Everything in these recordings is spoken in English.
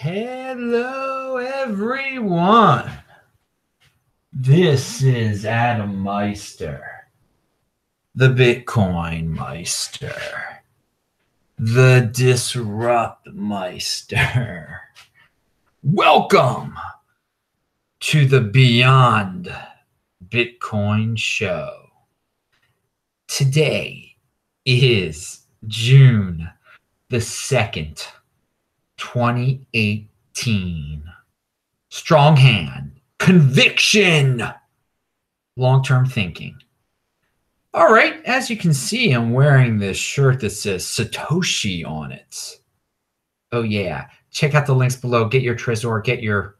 Hello, everyone. This is ALBERTA, the BitcoinMeister, the DisruptMeister. Welcome to the Beyond Bitcoin show. Today is June the 2nd, 2018. Strong hand, conviction, long-term thinking. All right, as you can see, I'm wearing this shirt that says Satoshi on it. Oh yeah, check out the links below. Get your Trezor, get your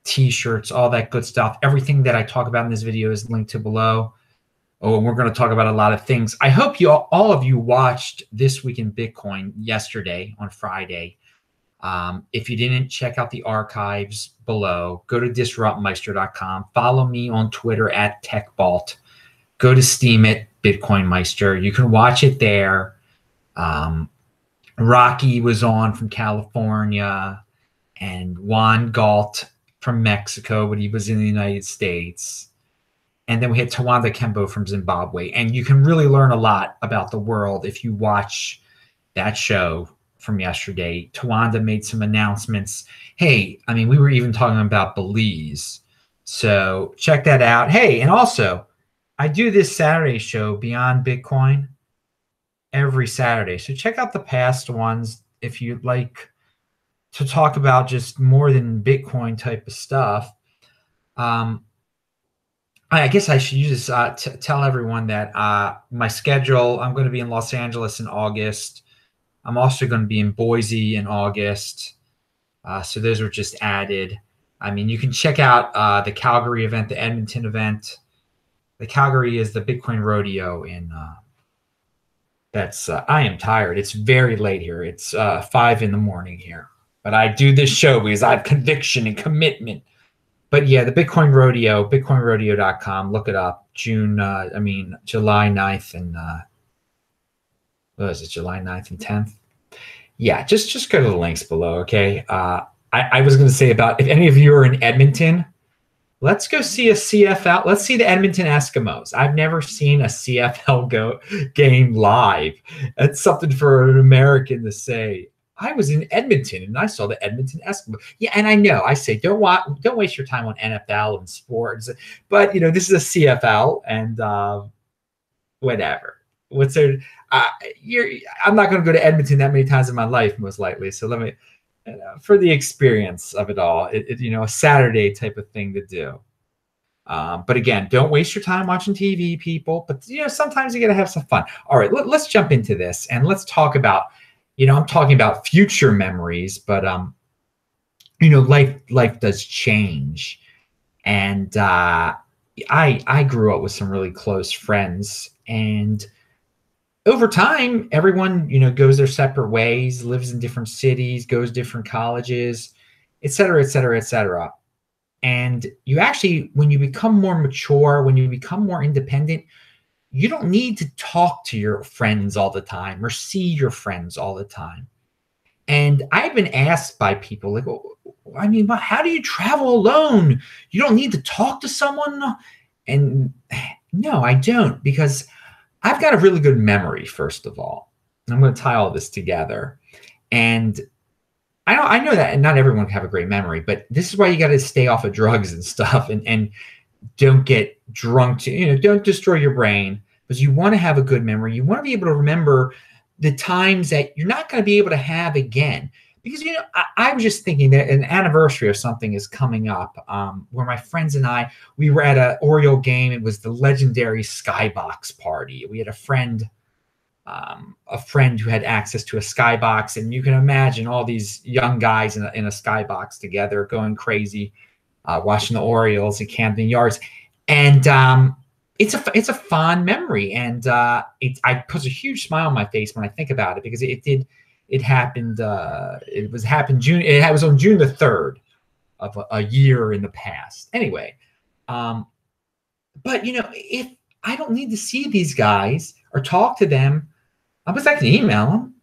t-shirts, all that good stuff. Everything that I talk about in this video is linked to below. Oh, and we're going to talk about a lot of things. I hope all of you watched This Week in Bitcoin yesterday on Friday. If you didn't, check out the archives below. Go to disruptmeister.com. Follow me on Twitter at TechBalt. Go to Steam it, BitcoinMeister. You can watch it there. Rocky was on from California, and Juan Galt from Mexico, but he was in the United States. And then we had Tawanda Kembo from Zimbabwe. And you can really learn a lot about the world if you watch that show from yesterday. Tawanda made some announcements. Hey, I mean, we were even talking about Belize. So check that out. Hey, and also, I do this Saturday show, Beyond Bitcoin, every Saturday. So check out the past ones if you'd like to talk about just more than Bitcoin type of stuff. I guess I should use this to tell everyone that my schedule, I'm going to be in Los Angeles in August. I'm also going to be in Boise in August. So those were just added. I mean, you can check out the Calgary event, the Edmonton event. The Calgary is the Bitcoin Rodeo in I am tired. It's very late here. It's 5 in the morning here. But I do this show because I have conviction and commitment. But yeah, the Bitcoin Rodeo, bitcoinrodeo.com. Look it up. July 9th and what is it, July 9th and 10th? Yeah, just go to the links below, okay? I was going to say about if any of you are in Edmonton, let's go see a CFL. Let's see the Edmonton Eskimos. I've never seen a CFL game live. That's something for an American to say. I was in Edmonton and I saw the Edmonton Eskimos. Yeah, and I know I say don't waste your time on NFL and sports, but this is a CFL and whatever. What's there? I'm not going to go to Edmonton that many times in my life, most likely. So let me, for the experience of it all, a Saturday type of thing to do. But again, don't waste your time watching TV, people. But sometimes you got to have some fun. All right, let's jump into this and let's talk about. I'm talking about future memories, but life does change, and I grew up with some really close friends, and over time, everyone goes their separate ways, lives in different cities, goes different colleges, et cetera, et cetera, et cetera. And you actually, when you become more mature, when you become more independent, you don't need to talk to your friends all the time or see your friends all the time. And I've been asked by people, like, how do you travel alone? You don't need to talk to someone? And no, I don't, because I've got a really good memory, first of all. I'm going to tie all this together. And I know that not everyone can have a great memory, but this is why you got to stay off of drugs and stuff and don't get drunk, don't destroy your brain, because you want to have a good memory. You want to be able to remember the times that you're not going to be able to have again. Because, I was just thinking that an anniversary of something is coming up where my friends and we were at an Oriole game. It was the legendary Skybox party. We had a friend who had access to a Skybox, and you can imagine all these young guys in a Skybox together going crazy, watching the Orioles at Camden Yards. And it's a fond memory, and it puts a huge smile on my face when I think about it, because it happened. It was June. It was on June the 3rd of a year in the past. Anyway, but if I don't need to see these guys or talk to them, I can email them.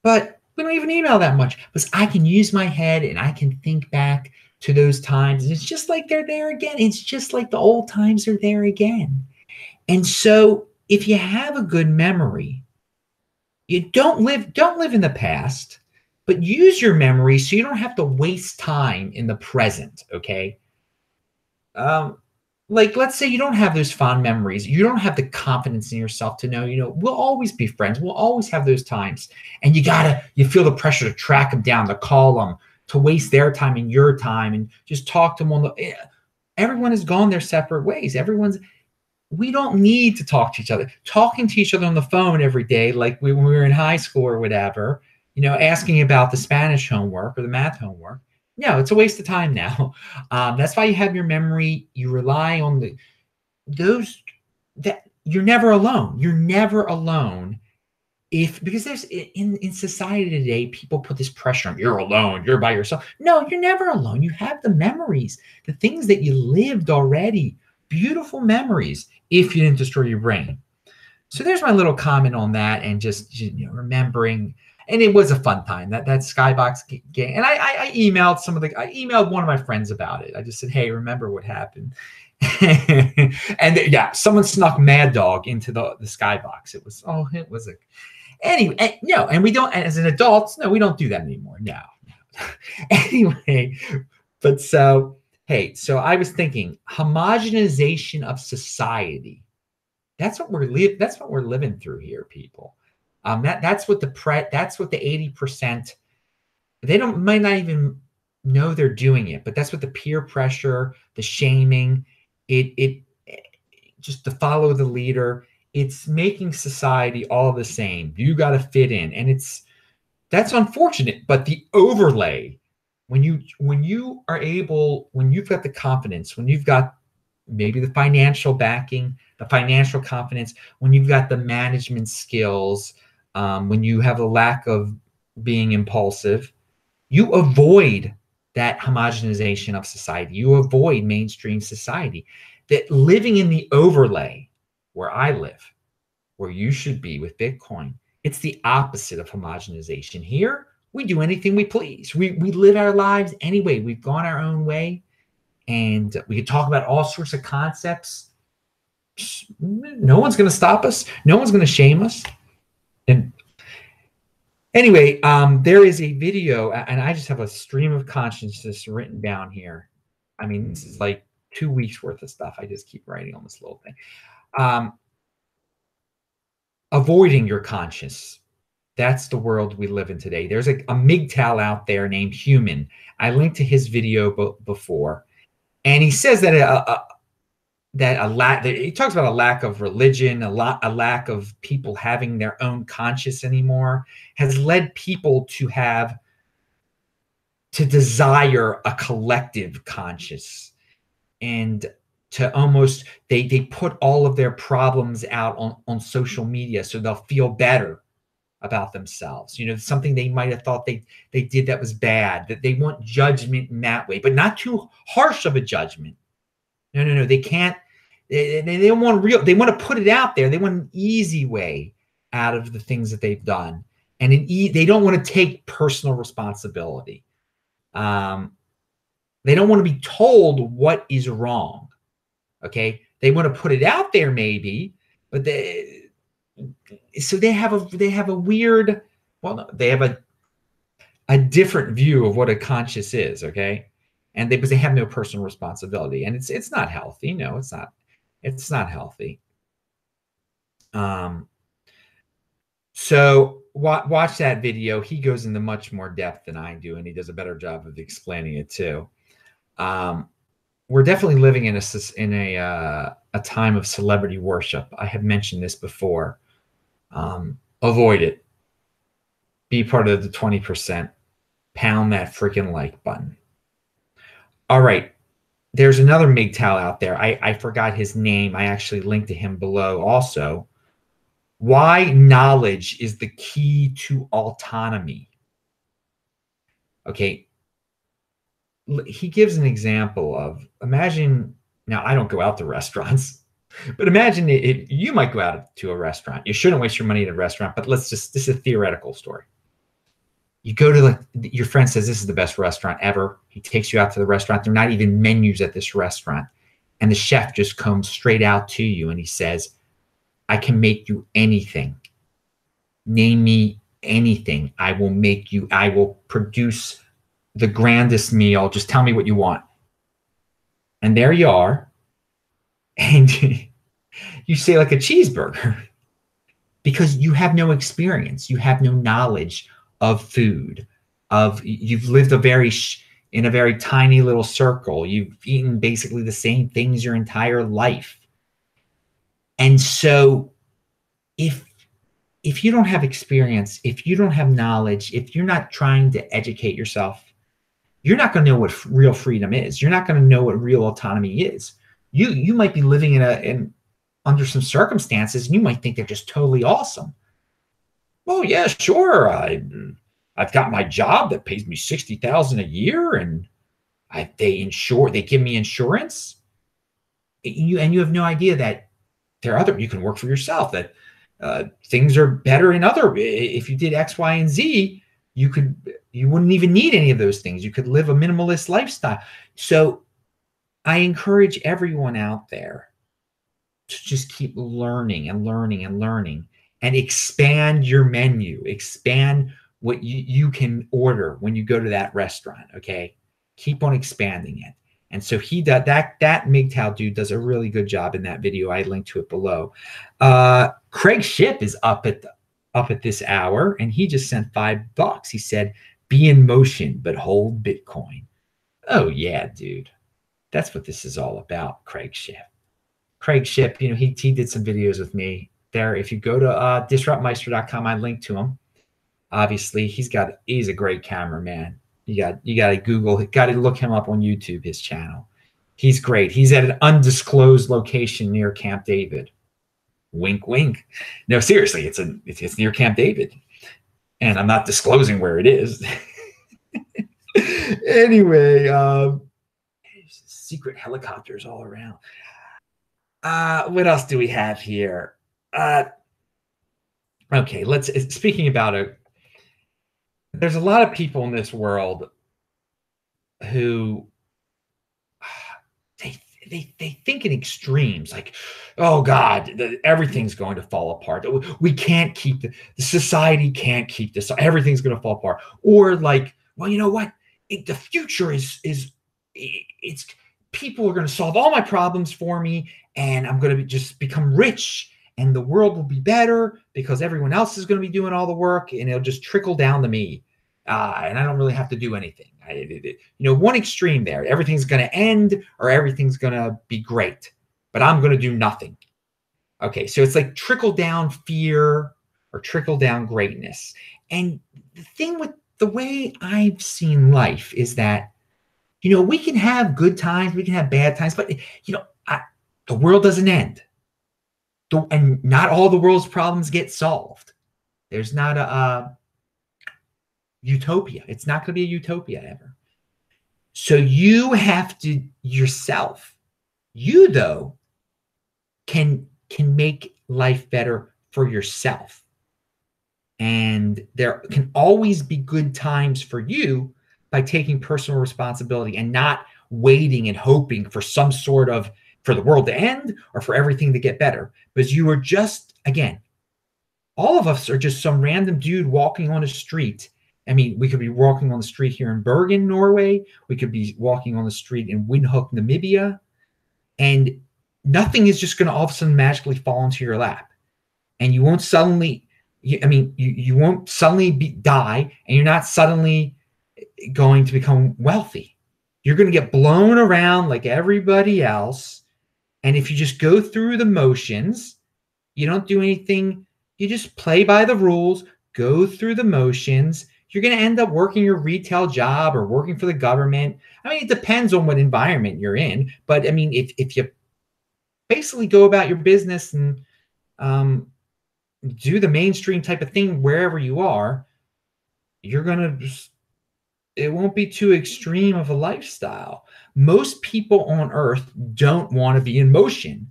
But We don't even email that much, because I can use my head and I can think back to those times. And it's just like they're there again. It's just like the old times are there again. And so if you have a good memory, you don't live in the past, but use your memory so you don't have to waste time in the present, okay? Um, like, let's say you don't have those fond memories. You don't have the confidence in yourself to know, we'll always be friends. We'll always have those times. And you feel the pressure to track them down, to call them, to waste their time and your time and just talk to them everyone has gone their separate ways. We don't need to talk to each other. Talking to each other on the phone every day, like when we were in high school or whatever, asking about the Spanish homework or the math homework. No, it's a waste of time now. That's why you have your memory. You rely on those that you're never alone. You're never alone because there's in society today, people put this pressure on you're alone, you're by yourself. No, you're never alone. You have the memories, the things that you lived already, beautiful memories, if you didn't destroy your brain. So there's my little comment on that, and just remembering. And it was a fun time, that Skybox game. And I emailed one of my friends about it. I just said, hey, remember what happened? And yeah, someone snuck Mad Dog into the Skybox. It was anyway, no, and we don't, as an adult, no, we don't do that anymore. No. Anyway, but so I was thinking, homogenization of society. That's what we're living through here, people. That's what the 80%, they might not even know they're doing it, but that's what the peer pressure, the shaming, it just to follow the leader, it's making society all the same. You got to fit in, and that's unfortunate. But the overlay, when you've got the confidence, when you've got maybe the financial backing, the financial confidence, when you've got the management skills, when you have a lack of being impulsive, you avoid that homogenization of society. You avoid mainstream society. That living in the overlay where I live, where you should be with Bitcoin, it's the opposite of homogenization. Here, we do anything we please. We live our lives anyway. We've gone our own way, and we can talk about all sorts of concepts. No one's going to stop us. No one's going to shame us. And anyway, there is a video, and I just have a stream of consciousness written down here. I mean, this is like 2 weeks worth of stuff. I just keep writing on this little thing. Avoiding your conscious. That's the world we live in today. There's a MGTOW out there named Human. I linked to his video before, and he says that he talks about a lack of religion, a lack of people having their own conscious anymore, has led people to desire a collective conscious, and to almost they put all of their problems out on social media so they'll feel better about themselves. Something they might have thought they did that was bad, that they want judgment in that way, but not too harsh of a judgment. No, they can't. They don't want they want to put it out there. They want an easy way out of the things that they've done, and they don't want to take personal responsibility. They don't want to be told what is wrong. Okay, they want to put it out there maybe, but they have a weird, well, no, they have a different view of what a conscious is. Okay, and because they have no personal responsibility, and it's not healthy. No, it's not. It's not healthy. So watch that video. He goes into much more depth than I do, and he does a better job of explaining it too. We're definitely living in a time of celebrity worship. I have mentioned this before. Avoid it. Be part of the 20%. Pound that freaking like button. All right. There's another MGTOW out there. I forgot his name. I actually linked to him below also. Why knowledge is the key to autonomy. Okay. He gives an example of, imagine, now I don't go out to restaurants, but imagine you might go out to a restaurant. You shouldn't waste your money at a restaurant, but this is a theoretical story. You go to, like, your friend says, this is the best restaurant ever. He takes you out to the restaurant. They're not even menus at this restaurant. And the chef just comes straight out to you and he says, I can make you anything. Name me anything. I will produce the grandest meal. Just tell me what you want. And there you are. And you say, like, a cheeseburger, because you have no experience. You have no knowledge of food. You've lived in a very tiny little circle. You've eaten basically the same things your entire life. And so if you don't have experience, if you don't have knowledge, if you're not trying to educate yourself, you're not going to know what real freedom is. You're not going to know what real autonomy is. You might be living under some circumstances, and you might think they're just totally awesome. Well, yeah, sure. I've got my job that pays me $60,000 a year, and they give me insurance. And you have no idea that you can work for yourself, that things are better if you did X, Y, and Z, you wouldn't even need any of those things. You could live a minimalist lifestyle. So I encourage everyone out there to just keep learning and learning and learning, and expand your menu, expand what you can order when you go to that restaurant. Okay. Keep on expanding it. And so that MGTOW dude does a really good job in that video. I linked to it below. Craig Shipp is up at this hour, and he just sent $5. He said, be in motion, but hold Bitcoin. Oh yeah, dude. That's what this is all about, Craig Shipp. Craig Shipp, he did some videos with me there. If you go to disruptmeister.com, I linked to him. Obviously, he's a great cameraman. You got to look him up on YouTube, his channel. He's great. He's at an undisclosed location near Camp David. Wink, wink. No, seriously, it's near Camp David, and I'm not disclosing where it is. Anyway, secret helicopters all around. What else do we have here? Okay, speaking about there's a lot of people in this world who they think in extremes, like, oh God, everything's going to fall apart. We can't keep the society can't keep this. Everything's going to fall apart. Or like, well, you know what? The future it's people are going to solve all my problems for me, and I'm going to just become rich, and the world will be better because everyone else is going to be doing all the work, and it'll just trickle down to me. And I don't really have to do anything. One extreme there, everything's going to end or everything's going to be great, but I'm going to do nothing. Okay, so it's like trickle down fear or trickle down greatness. And the thing with the way I've seen life is that, we can have good times, we can have bad times, but, the world doesn't end. And not all the world's problems get solved. There's not a utopia. It's not going to be a utopia ever. So you have to yourself, though, can make life better for yourself. And there can always be good times for you by taking personal responsibility and not waiting and hoping for for the world to end or for everything to get better. Because you are just, again, all of us are just some random dude walking on a street. I mean, we could be walking on the street here in Bergen, Norway. We could be walking on the street in Windhoek, Namibia. And nothing is just going to all of a sudden magically fall into your lap. And you won't suddenly, you won't suddenly die, and you're not suddenly going to become wealthy. You're going to get blown around like everybody else. And if you just go through the motions, you don't do anything, you just play by the rules, go through the motions, you're going to end up working your retail job or working for the government. It depends on what environment you're in. But if you basically go about your business and do the mainstream type of thing wherever you are, you're going to it won't be too extreme of a lifestyle. Most people on earth don't want to be in motion.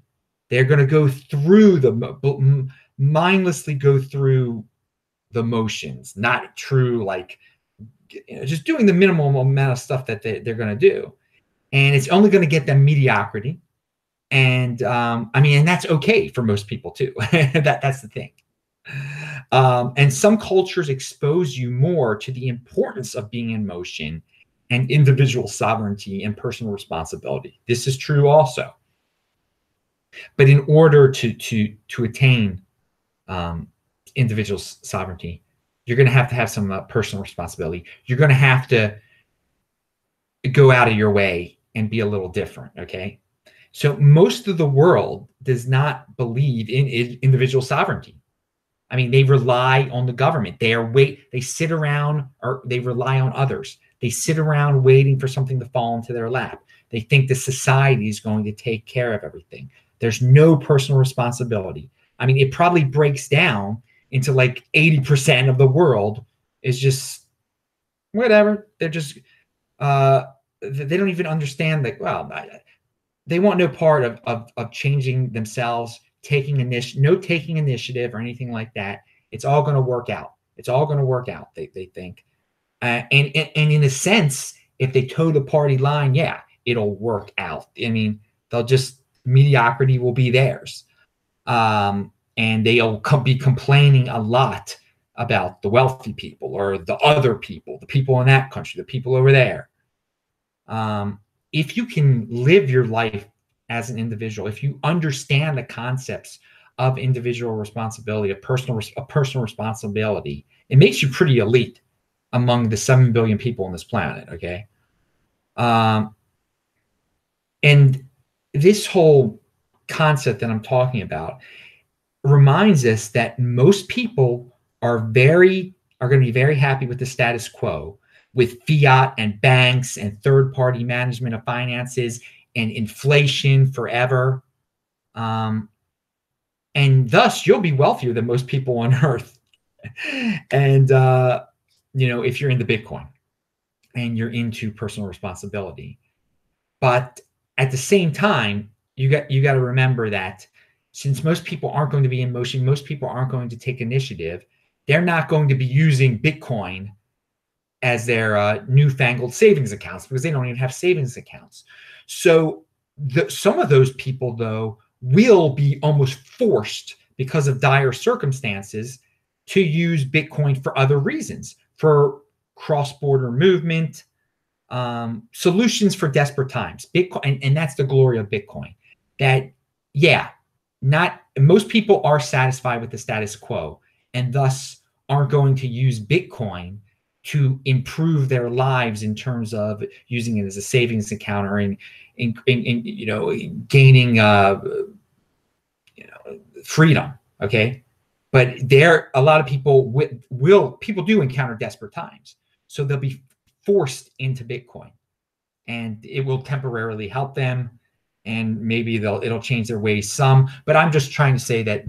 They're going to go through mindlessly go through the motions, not true like just doing the minimum amount of stuff that they're going to do. And it's only going to get them mediocrity. And I mean, and that's okay for most people too. That's the thing. And some cultures expose you more to the importance of being in motion and individual sovereignty and personal responsibility. This is true also. But in order to attain individual sovereignty, you're going to have some personal responsibility. You're going to have to go out of your way and be a little different, okay? So most of the world does not believe in individual sovereignty. I mean, they rely on the government. They sit around, or they rely on others. They sit around waiting for something to fall into their lap. They think the society is going to take care of everything. There's no personal responsibility. I mean, it probably breaks down into like 80% of the world is just whatever. They're just, they don't even understand that, well, they want no part of changing themselves, taking initiative or anything like that. It's all going to work out. It's all going to work out, they think. And in a sense, if they toe the party line, yeah, it'll work out. I mean, mediocrity will be theirs. And they'll be complaining a lot about the wealthy people or the other people, the people in that country, the people over there. If you can live your life as an individual, if you understand the concepts of individual responsibility, of personal responsibility, it makes you pretty elite among the 7 billion people on this planet, okay? And this whole concept that I'm talking about reminds us that most people are going to be very happy with the status quo, with fiat and banks and third-party management of finances and inflation forever. And thus, you'll be wealthier than most people on Earth. And, if you're into Bitcoin and you're into personal responsibility. But at the same time, you got to remember that since most people aren't going to be in motion, most people aren't going to take initiative, they're not going to be using Bitcoin as their newfangled savings accounts because they don't even have savings accounts. So some of those people, though, will be almost forced because of dire circumstances to use Bitcoin for other reasons, for cross-border movement, solutions for desperate times. Bitcoin, and that's the glory of Bitcoin. That, yeah, not most people are satisfied with the status quo and thus aren't going to use Bitcoin to improve their lives in terms of using it as a savings account or in gaining freedom. Okay, but a lot of people people do encounter desperate times, so they'll be forced into Bitcoin, and it will temporarily help them, and maybe it'll change their ways some. But I'm just trying to say that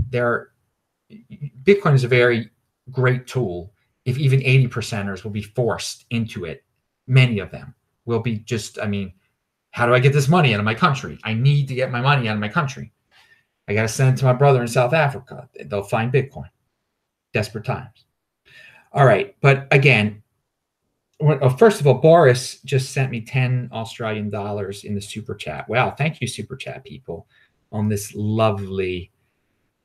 Bitcoin is a very great tool. If even 80%ers will be forced into it, many of them will be just, I mean, how do I get this money out of my country? I need to get my money out of my country. I got to send it to my brother in South Africa. They'll find Bitcoin. Desperate times. All right. But again, first of all, Boris just sent me 10 Australian dollars in the super chat. Wow. Thank you, super chat people, on this lovely,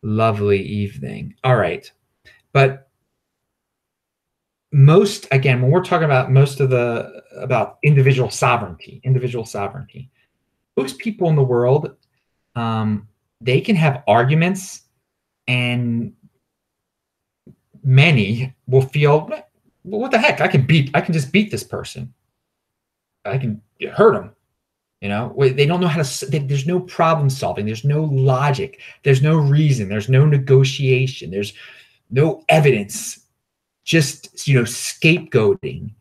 lovely evening. All right. But when we're talking about about individual sovereignty, most people in the world, they can have arguments, and many will feel, well, what the heck? I can just beat this person. I can hurt him. They don't know how to. There's no problem solving. There's no logic. There's no reason. There's no negotiation. There's no evidence. Just scapegoating,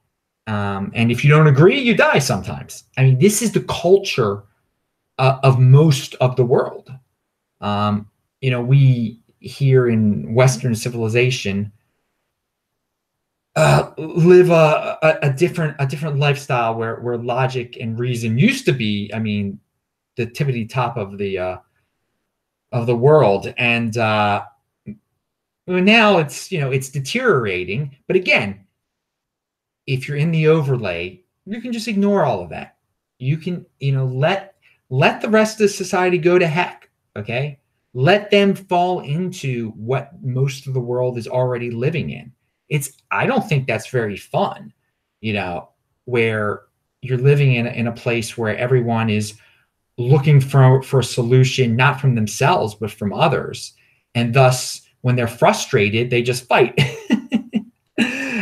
and if you don't agree, you die sometimes. I mean, this is the culture of most of the world. We here in Western civilization live a different lifestyle where logic and reason used to be, I mean, the tippity top of the world, and now it's deteriorating. But again, if you're in the overlay, you can just ignore all of that. You can, let the rest of society go to heck. Okay. Let them fall into what most of the world is already living in. I don't think that's very fun, where you're living in a place where everyone is looking for a solution, not from themselves, but from others. And thus, when they're frustrated, they just fight.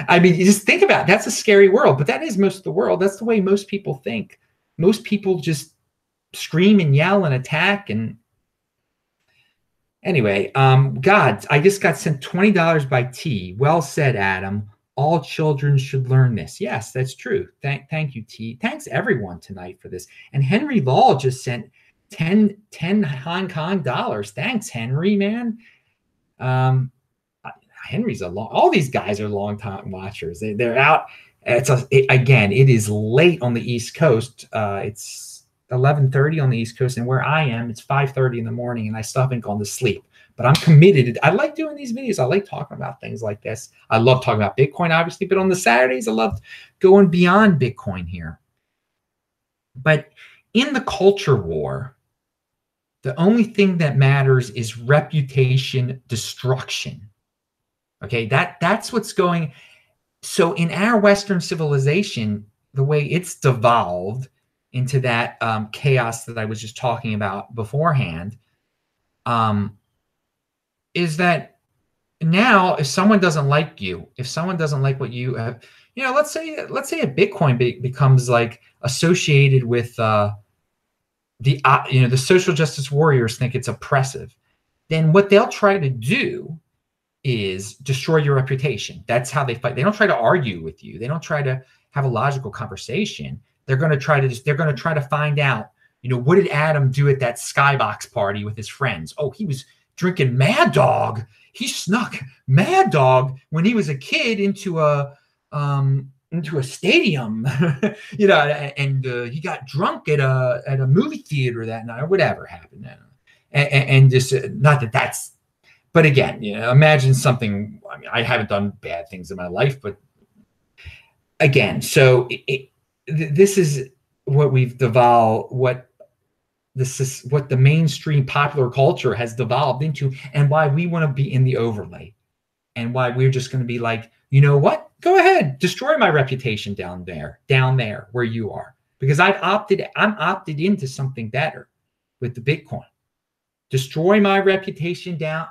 I mean, you just think about it. That's a scary world, but that is most of the world. That's the way most people think. Most people just scream and yell and attack. And anyway, God, I just got sent $20 by T. Well said, Adam. All children should learn this. Yes, that's true. Thank you, T. Thanks everyone tonight for this. And Henry Law just sent 10 Hong Kong dollars. Thanks, Henry, man. Henry's all these guys are long time watchers. They're out. Again, it is late on the East Coast. It's 11:30 on the East Coast, and where I am, it's 5:30 in the morning, and I still haven't gone to sleep. But I'm committed. I like doing these videos. I like talking about things like this. I love talking about Bitcoin, obviously, but on the Saturdays, I love going beyond Bitcoin here. But in the culture war, the only thing that matters is reputation destruction. Okay, that's what's going. So in our Western civilization, the way it's devolved into that chaos that I was just talking about beforehand, is that now if someone doesn't like you, if someone doesn't like what you have, let's say a Bitcoin becomes like associated with the social justice warriors think it's oppressive, then what they'll try to do is destroy your reputation. That's how they fight. They don't try to argue with you. They don't try to have a logical conversation. They're going to try to find out, what did Adam do at that Skybox party with his friends? Oh, he was drinking Mad Dog. He snuck Mad Dog when he was a kid into a stadium, and he got drunk at a movie theater that night, or whatever happened. And just not that that's. But again, imagine something. I mean, I haven't done bad things in my life, but again, so this is what we've devolved. What the mainstream popular culture has devolved into, and why we want to be in the overlay, and why we're just going to be like, you know what? Go ahead, destroy my reputation down there where you are, because I'm opted into something better with the Bitcoin. Destroy my reputation down.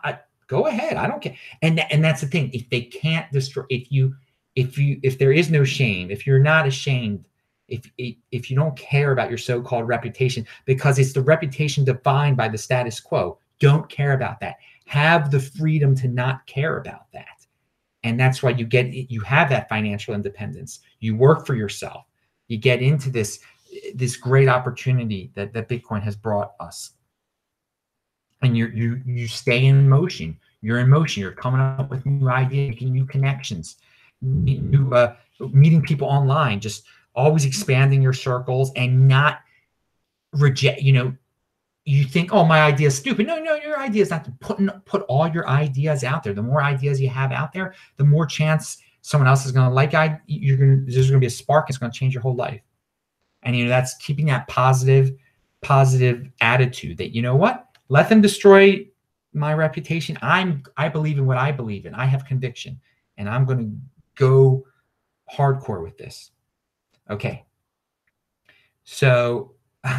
Go ahead. I don't care. And that's the thing. If they can't destroy, if there is no shame, if you're not ashamed, if you don't care about your so-called reputation, because it's the reputation defined by the status quo, don't care about that. Have the freedom to not care about that. And that's why you have that financial independence. You work for yourself. You get into this great opportunity that Bitcoin has brought us. And you stay in motion. You're in motion. You're coming up with new ideas, making new connections, meeting people online, just always expanding your circles and not reject. You think, oh, my idea is stupid. No, your idea is not to put all your ideas out there. The more ideas you have out there, the more chance someone else is going to like. There's going to be a spark. It's going to change your whole life. And that's keeping that positive attitude. That what. Let them destroy my reputation. I believe in what I believe in. I have conviction, and I'm going to go hardcore with this. Okay. So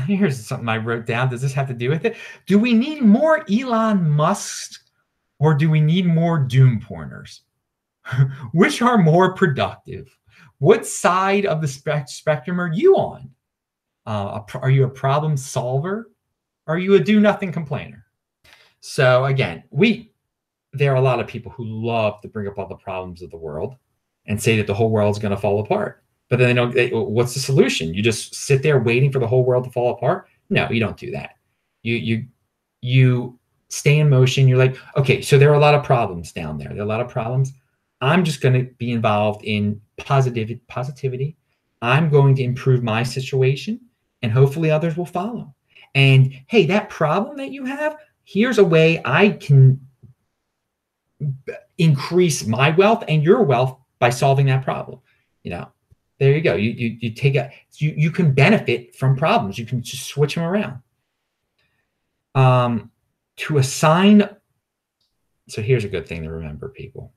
here's something I wrote down. Does this have to do with it? Do we need more Elon Musk, or do we need more doom porners? Which are more productive? What side of the spectrum are you on? Are you a problem solver? Are you a do-nothing complainer? So again, there are a lot of people who love to bring up all the problems of the world and say that the whole world's going to fall apart. But then what's the solution? You just sit there waiting for the whole world to fall apart? No, you don't do that. You stay in motion. You're like, okay, so there are a lot of problems down there. There are a lot of problems. I'm just going to be involved in positivity. I'm going to improve my situation, and hopefully others will follow. And hey, that problem that you have, here's a way I can increase my wealth and your wealth by solving that problem. There you go. You take a you can benefit from problems. You can just switch them around. To assign. So here's a good thing to remember, people.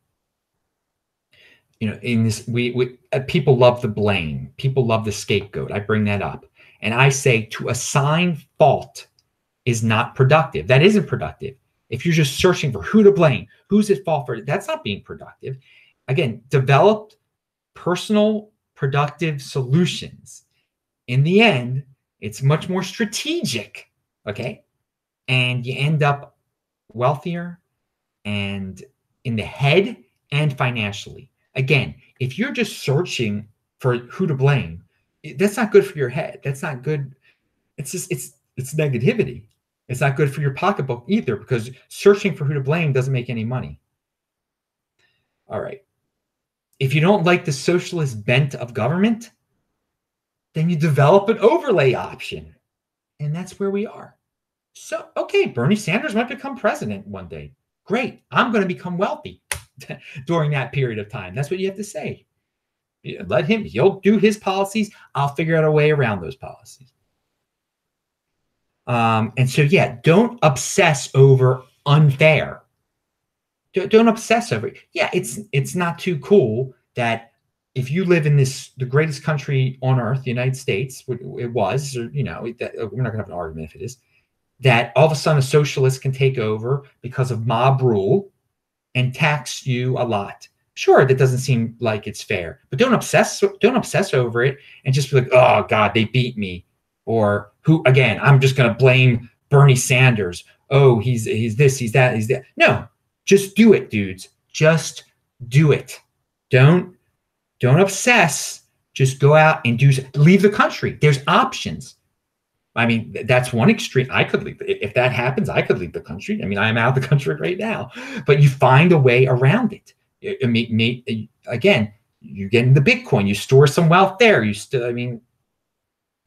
You know, in this, we people love the blame. People love the scapegoat. I bring that up, and I say to assign fault is not productive. That isn't productive. If you're just searching for who to blame, who's at fault for it, that's not being productive. Again, develop personal productive solutions. In the end, it's much more strategic, okay? And you end up wealthier and in the head and financially. Again, if you're just searching for who to blame, that's not good for your head. That's not good. It's just it's negativity. It's not good for your pocketbook either, because searching for who to blame doesn't make any money. All right. If you don't like the socialist bent of government, then you develop an overlay option. And that's where we are. So, okay, Bernie Sanders might become president one day. Great. I'm going to become wealthy during that period of time. That's what you have to say. Let him, he'll do his policies. I'll figure out a way around those policies. And so, yeah, don't obsess over unfair. Don't obsess over it. Yeah, it's not too cool that if you live in the greatest country on earth, the United States, it was, or, you know, we're not gonna have an argument if it is, that all of a sudden a socialist can take over because of mob rule and tax you a lot. Sure, that doesn't seem like it's fair, but don't obsess over it and just be like, oh God, they beat me. Or who, again, I'm just gonna blame Bernie Sanders. Oh, he's this, he's that, he's that. No, just do it, dudes. Just do it. Don't obsess. Just go out and leave the country. There's options. I mean, that's one extreme. I could leave. If that happens, I could leave the country. I mean, I'm out of the country right now, but you find a way around it. I mean, again, you get into Bitcoin, you store some wealth there. I mean,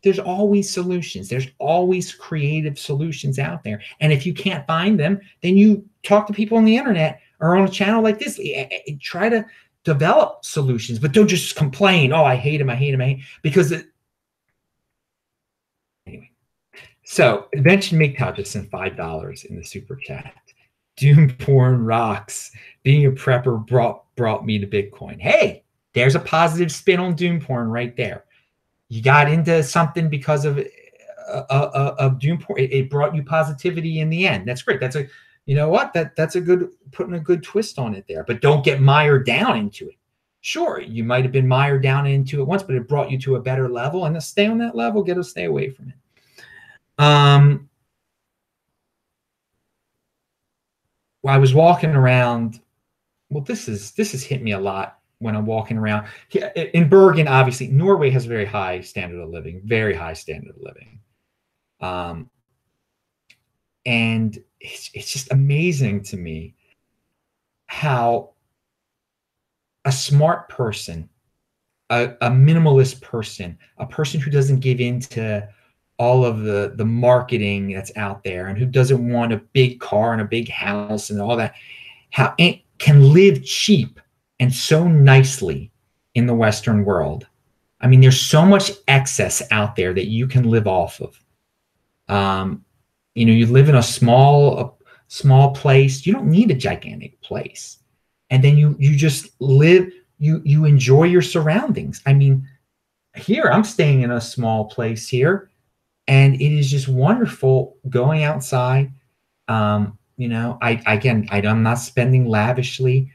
there's always solutions. There's always creative solutions out there. And if you can't find them, then you talk to people on the internet or on a channel like this. Try to develop solutions, but don't just complain. Oh, I hate him. I hate him. I hate him. Because anyway. So Invention MGTOW just sent $5 in the super chat. Doom porn rocks. Being a prepper brought me to Bitcoin. Hey, there's a positive spin on doom porn right there. You got into something because of doom porn. It brought you positivity in the end. That's great. That's you know what? That's a good, putting a good twist on it there. But don't get mired down into it. Sure, you might have been mired down into it once, but it brought you to a better level. And to stay on that level, stay away from it. Well, I was walking around. Well, this has hit me a lot when I'm walking around. In Bergen, obviously, Norway has a very high standard of living, very high standard of living. And it's just amazing to me how a smart person, a minimalist person, a person who doesn't give in to all of the marketing that's out there and who doesn't want a big car and a big house and all that, how it can live cheap and so nicely in the Western world. I mean, there's so much excess out there that you can live off of. You know, you live in a small place. You don't need a gigantic place. And then you just live, you enjoy your surroundings. I mean, here I'm staying in a small place here, and it is just wonderful going outside. You know, I'm not spending lavishly.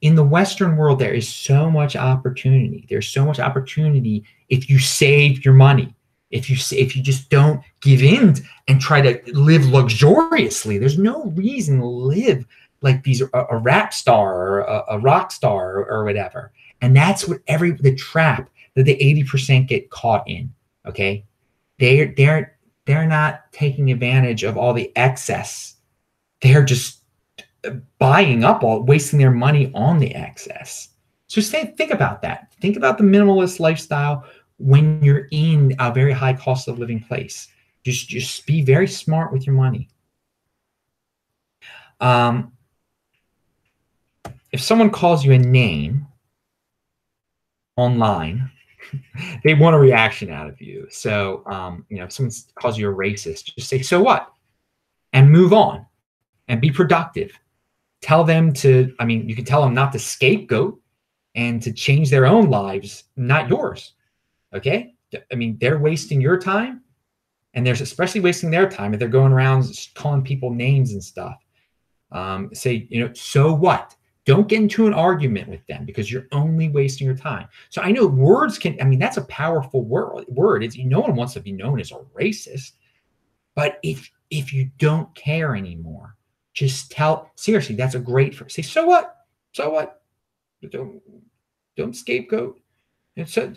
In the Western world, there is so much opportunity. There's so much opportunity if you save your money. If you just don't give in and try to live luxuriously. There's no reason to live like a rap star or a rock star or whatever. And that's what the trap that the 80% get caught in. Okay, they're not taking advantage of all the excess. They're just buying up wasting their money on the excess. So think about that. Think about the minimalist lifestyle when you're in a very high cost of living place. Just be very smart with your money. If someone calls you a name online, They want a reaction out of you. So, if someone calls you a racist, just say, so what? And move on and be productive. Tell them to, you can tell them not to scapegoat and to change their own lives, not yours. Okay? They're wasting your time, and they're especially wasting their time if they're going around calling people names and stuff. Say, so what? Don't get into an argument with them because you're only wasting your time. So I know words that's a powerful word. It's, no one wants to be known as a racist. But if you don't care anymore, just seriously, that's a great say, so what? So what? Don't scapegoat. So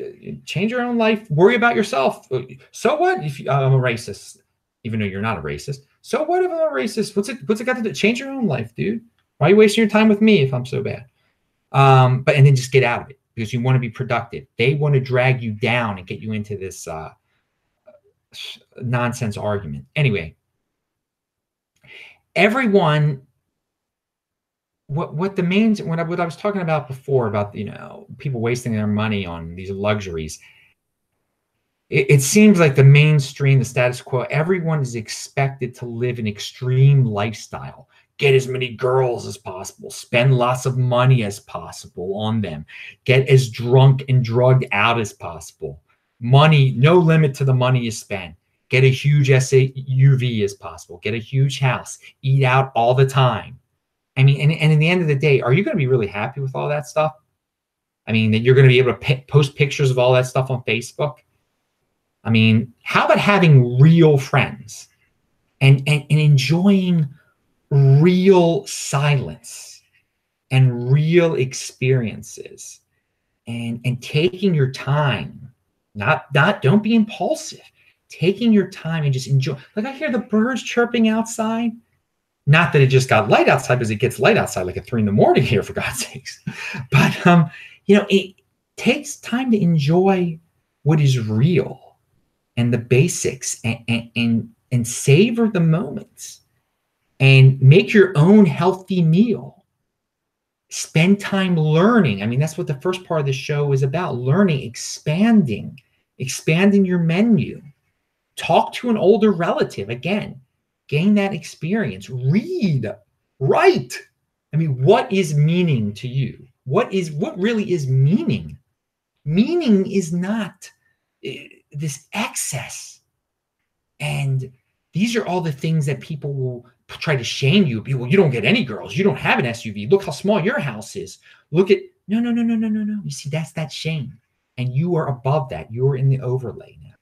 change your own life. Worry about yourself. So what if I'm a racist, even though you're not a racist? So what if I'm a racist? What's it got to do? Change your own life, dude. Why are you wasting your time with me if I'm so bad? And then just get out of it because you want to be productive. They want to drag you down and get you into this nonsense argument. Anyway, everyone, what I was talking about before about people wasting their money on these luxuries. It seems like the mainstream, the status quo, everyone is expected to live an extreme lifestyle. Get as many girls as possible, spend lots of money as possible on them, get as drunk and drugged out as possible. Money, no limit to the money you spend. Get a huge SUV as possible, get a huge house, eat out all the time. And in the end of the day, are you going to be really happy with all that stuff? That you're going to be able to post pictures of all that stuff on Facebook? How about having real friends and enjoying real silence and real experiences and taking your time, don't be impulsive, taking your time and just enjoy. Like I hear the birds chirping outside. Not that it just got light outside, because it gets light outside like at 3 a.m. here, for God's sakes. But it takes time to enjoy what is real and the basics and savor the moments and make your own healthy meal. Spend time learning. That's what the first part of the show is about, learning, expanding your menu. Talk to an older relative, again, gain that experience, read, write. What is meaning to you? What really is meaning? Meaning is not this excess. And these are all the things that people will try to shame you. Well, you don't get any girls. You don't have an SUV. Look how small your house is. No. You see, that's that shame. And you are above that. You're in the overlay now.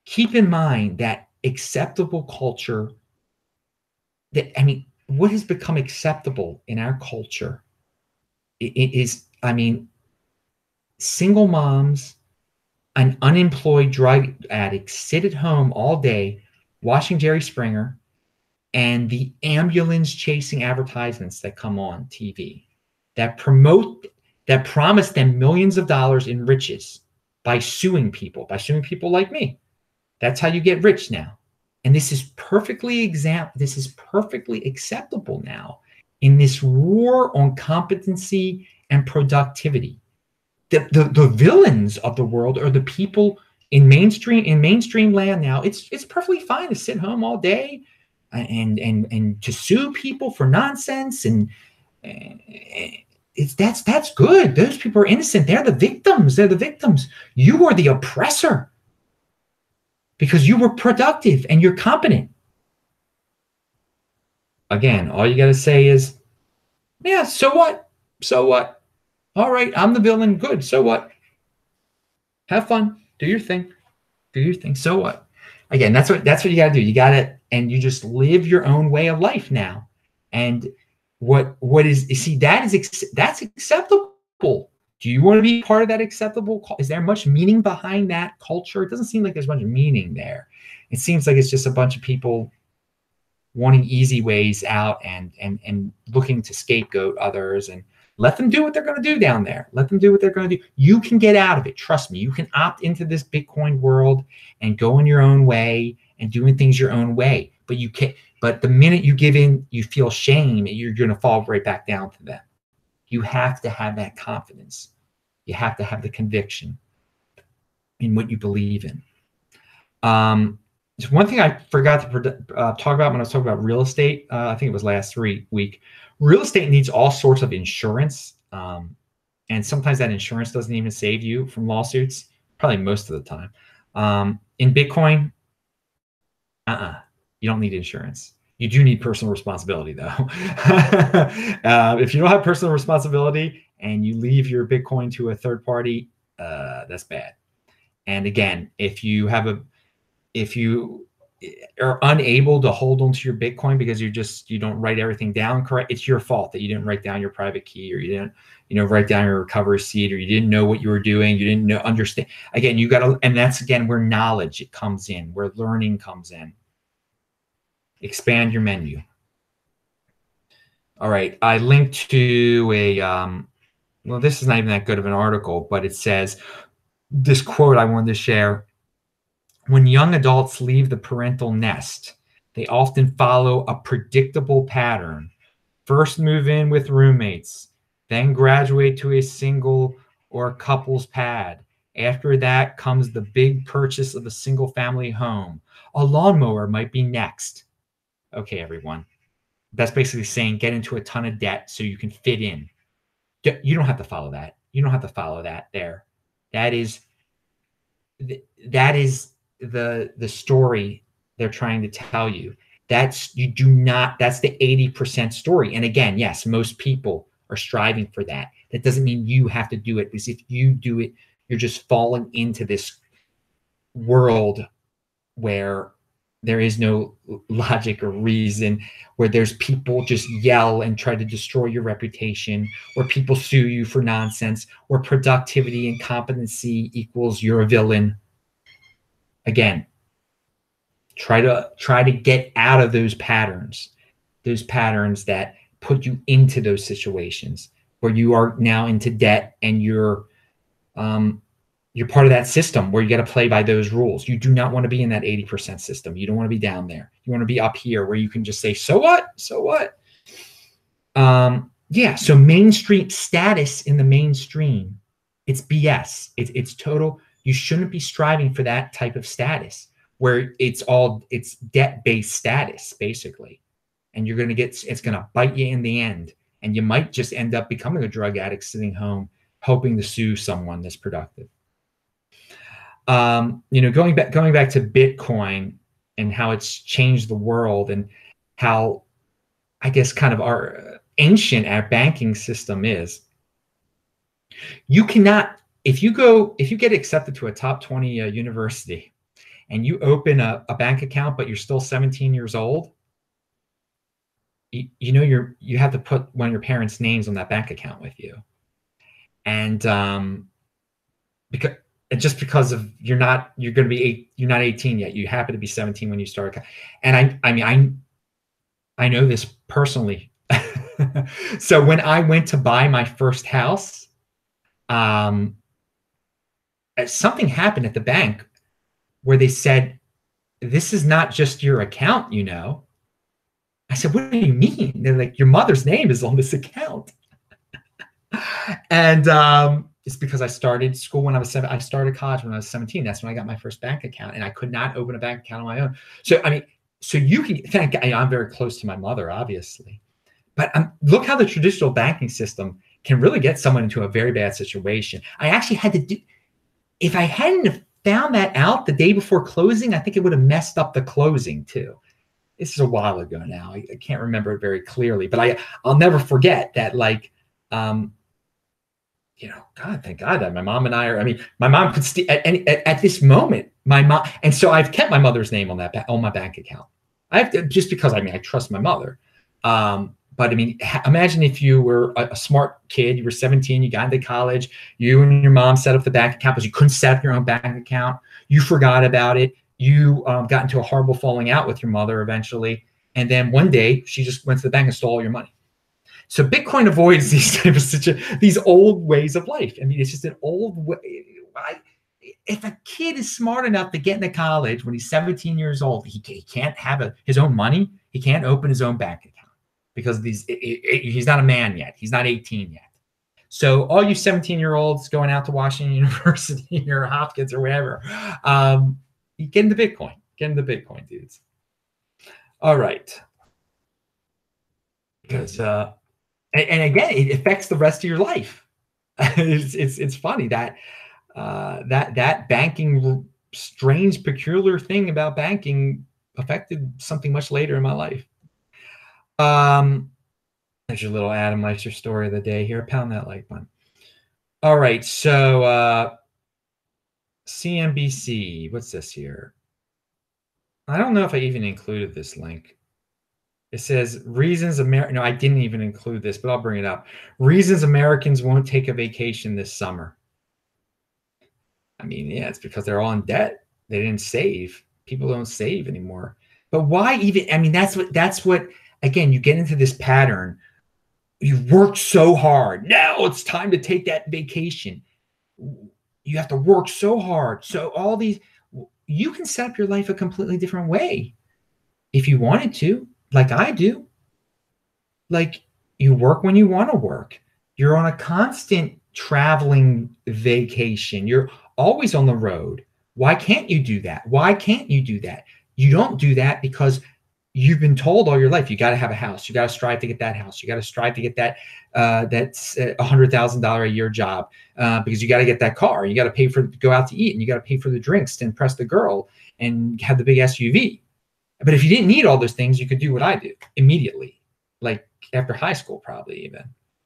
Keep in mind that acceptable culture, what has become acceptable in our culture? It is, single moms and unemployed drug addicts sit at home all day watching Jerry Springer and the ambulance chasing advertisements that come on TV that promise them millions of dollars in riches by suing people like me. That's how you get rich now. And this is perfectly acceptable now in this war on competency and productivity. The villains of the world are the people in mainstream land now. It's perfectly fine to sit home all day and to sue people for nonsense, and that's good. Those people are innocent. They're the victims. You are the oppressor because you were productive and you're competent. Again, all you got to say is, yeah, so what? All right, I'm the villain. Good. So what? Have fun. Do your thing. So what? Again, that's what you got to do. You got to, and you just live your own way of life now. And that's acceptable. Do you want to be part of that acceptable? Is there much meaning behind that culture? It doesn't seem like there's much meaning there. It seems like it's just a bunch of people wanting easy ways out and looking to scapegoat others, and let them do what they're going to do down there. Let them do what they're going to do. You can get out of it. Trust me. You can opt into this Bitcoin world and go in your own way and doing things your own way. But you can't. But the minute you give in, you feel shame, you're going to fall right back down to them. You have to have that confidence. You have to have the conviction in what you believe in. One thing I forgot to talk about when I was talking about real estate, I think it was last week, real estate needs all sorts of insurance. And sometimes that insurance doesn't even save you from lawsuits, probably most of the time. In Bitcoin, you don't need insurance. You do need personal responsibility, though. If you don't have personal responsibility and you leave your Bitcoin to a third party, that's bad. And again, if you are unable to hold onto your Bitcoin because you don't write everything down correct, it's your fault that you didn't write down your private key, or you didn't write down your recovery seed, or you didn't know what you were doing, you didn't understand. Again, you got to, and that's again where knowledge comes in, where learning comes in. Expand your menu. All right, I linked to a well, this is not even that good of an article, but it says this quote I wanted to share. When young adults leave the parental nest, they often follow a predictable pattern. First move in with roommates, then graduate to a single or couple's pad. After that comes the big purchase of a single family home. A lawnmower might be next. Okay, everyone. That's basically saying get into a ton of debt so you can fit in. You don't have to follow that. You don't have to follow that there. That is the story they're trying to tell you. That's the 80% story. And again, yes, most people are striving for that. That doesn't mean you have to do it, because if you do it, you're just falling into this world where there is no logic or reason, where there's people just yell and try to destroy your reputation, where people sue you for nonsense, where productivity and competency equals you're a villain. Again, try to get out of those patterns that put you into those situations where you are now into debt, and you're part of that system where you got to play by those rules. You do not want to be in that 80% system. You don't want to be down there. You want to be up here where you can just say, so what? So what? Yeah. So mainstream status in the mainstream, it's BS. It's total. You shouldn't be striving for that type of status where it's debt-based status, basically. And it's going to bite you in the end. And you might just end up becoming a drug addict sitting home, hoping to sue someone that's productive. Going back to Bitcoin and how it's changed the world, and how, I guess, kind of our banking system is. You cannot, if you get accepted to a top 20 university and you open a bank account, but you're still 17 years old, you have to put one of your parents' names on that bank account with you. And because of you're not 18 yet. You happen to be 17 when you start. And I know this personally. So when I went to buy my first house, something happened at the bank where they said, this is not just your account, I said, what do you mean? They're like, your mother's name is on this account. And it's because I started school when I was 7. I started college when I was 17. That's when I got my first bank account, and I could not open a bank account on my own. So you can thank. I'm very close to my mother, obviously, but look how the traditional banking system can really get someone into a very bad situation. I actually had to do. If I hadn't found that out the day before closing, I think it would have messed up the closing too. This is a while ago now. I can't remember it very clearly, but I'll never forget that. God, thank God that my mom and I are. My mom could at this moment. My mom, and so I've kept my mother's name on my bank account. I have to, just because I trust my mother. But imagine if you were a smart kid. You were 17. You got into college. You and your mom set up the bank account, but you couldn't set up your own bank account. You forgot about it. You got into a horrible falling out with your mother eventually, and then one day she just went to the bank and stole all your money. So Bitcoin avoids these old ways of life. It's just an old way. If a kid is smart enough to get into college when he's 17 years old, he can't have his own money. He can't open his own bank account because he's not a man yet. He's not 18 yet. So all you 17-year-olds going out to Washington University or Hopkins or wherever, you get into Bitcoin. Get into Bitcoin, dudes. All right. Because and again, it affects the rest of your life. It's funny that that banking, strange, peculiar thing about banking affected something much later in my life. There's your little ALBERTA story of the day here. Pound that like button. All right, so CNBC. What's this here? I don't know if I even included this link. It says reasons no, I didn't even include this, but I'll bring it up. Reasons Americans won't take a vacation this summer. I mean, yeah, it's because they're all in debt. They didn't save. People don't save anymore. But why even? I mean, that's what. Again, you get into this pattern. You work so hard. Now it's time to take that vacation. You have to work so hard. So all these, you can set up your life a completely different way if you wanted to, like I do. Like, you work when you want to work. You're on a constant traveling vacation. You're always on the road. Why can't you do that? Why can't you do that? You don't do that because you've been told all your life, you got to have a house. You got to strive to get that house. You got to strive to get that that's $100,000 a year job because you got to get that car. You got to pay for go out to eat, and you got to pay for the drinks to impress the girl and have the big SUV. But if you didn't need all those things, you could do what I do immediately, like after high school, probably even.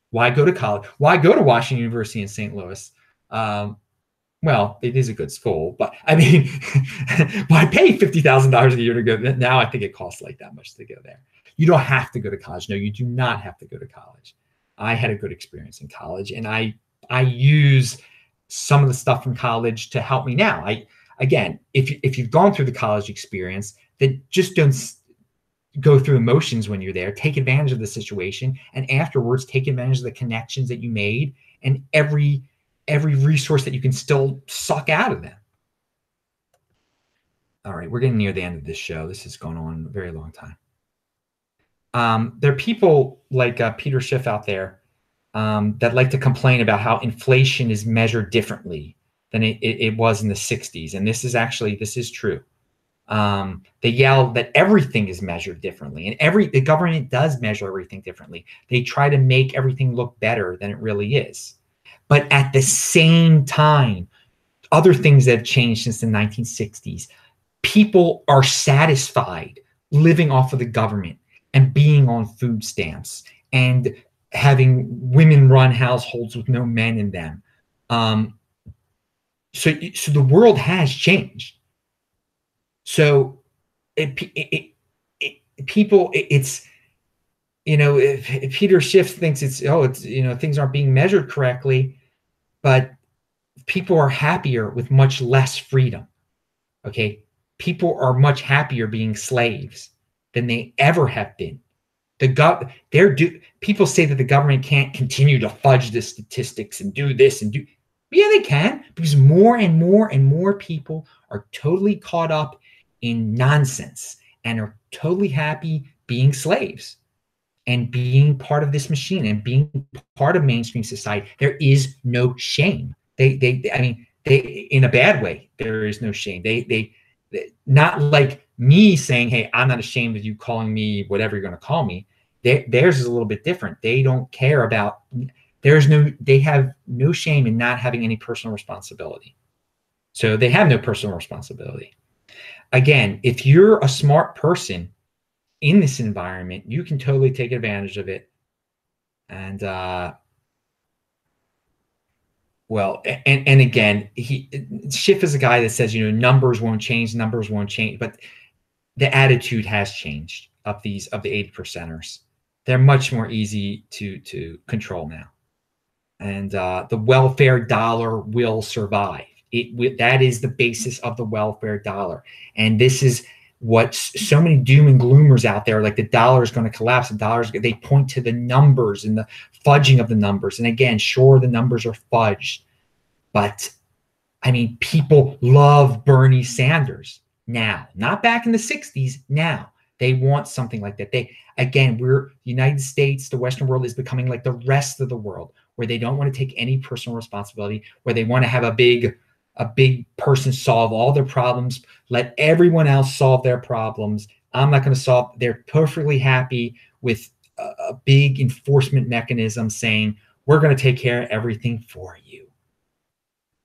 Why go to college? Why go to Washington University in St. Louis? Well, it is a good school, but I mean, why pay $50,000 a year to go? Now I think it costs like that much to go there. You don't have to go to college. No, you do not have to go to college. I had a good experience in college, and I use some of the stuff from college to help me now. Again, if you've gone through the college experience, then just don't go through emotions when you're there. Take advantage of the situation, and afterwards take advantage of the connections that you made and every resource that you can still suck out of them. All right, we're getting near the end of this show. This has gone on a very long time. There are people like Peter Schiff out there that like to complain about how inflation is measured differently than it was in the 60s. And this is true. They yell that everything is measured differently, and the government does measure everything differently. They try to make everything look better than it really is. But at the same time, other things that have changed since the 1960s, people are satisfied living off of the government and being on food stamps and having women-run households with no men in them. So the world has changed. So people, it's, you know, if Peter Schiff thinks it's, you know, things aren't being measured correctly, but people are happier with much less freedom. Okay. People are much happier being slaves than they ever have been. People say that the government can't continue to fudge the statistics and do this and do. Yeah, they can, because more and more and more people are totally caught up in nonsense and are totally happy being slaves and being part of this machine and being part of mainstream society. There is no shame. I mean, in a bad way, there is no shame. They not like me saying, hey, I'm not ashamed of you calling me whatever you're going to call me. Theirs is a little bit different. They don't care about, they have no shame in not having any personal responsibility. So they have no personal responsibility. Again, if you're a smart person in this environment, you can totally take advantage of it. And well, and again, Schiff is a guy that says, you know, numbers won't change, but the attitude has changed of the 80%ers. They're much more easy to control now. And the welfare dollar will survive. That is the basis of the welfare dollar. And this is what so many doom and gloomers out there, like the dollar is going to collapse. They point to the numbers and the fudging of the numbers. And again, sure, the numbers are fudged, but I mean, people love Bernie Sanders now, not back in the 60s. Now they want something like that. The United States, the Western world is becoming like the rest of the world, where they don't want to take any personal responsibility, where they want to have a big person solve all their problems, let everyone else solve their problems. I'm not going to solve. They're perfectly happy with a big enforcement mechanism saying, we're going to take care of everything for you.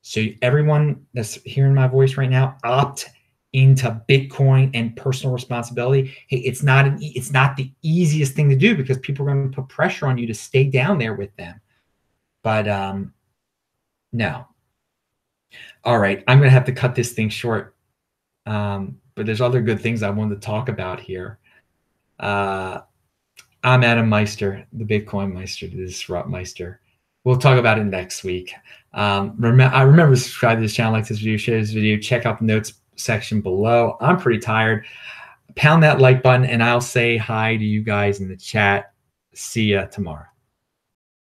So everyone that's hearing my voice right now, opt into Bitcoin and personal responsibility. Hey, it's not the easiest thing to do because people are going to put pressure on you to stay down there with them. But no. All right, I'm going to have to cut this thing short. But there's other good things I wanted to talk about here. I'm Adam Meister, the BitcoinMeister, the Disrupt Meister. We'll talk about it next week. Remember to subscribe to this channel, like this video, share this video, check out the notes section below. I'm pretty tired. Pound that like button, and I'll say hi to you guys in the chat. See ya tomorrow.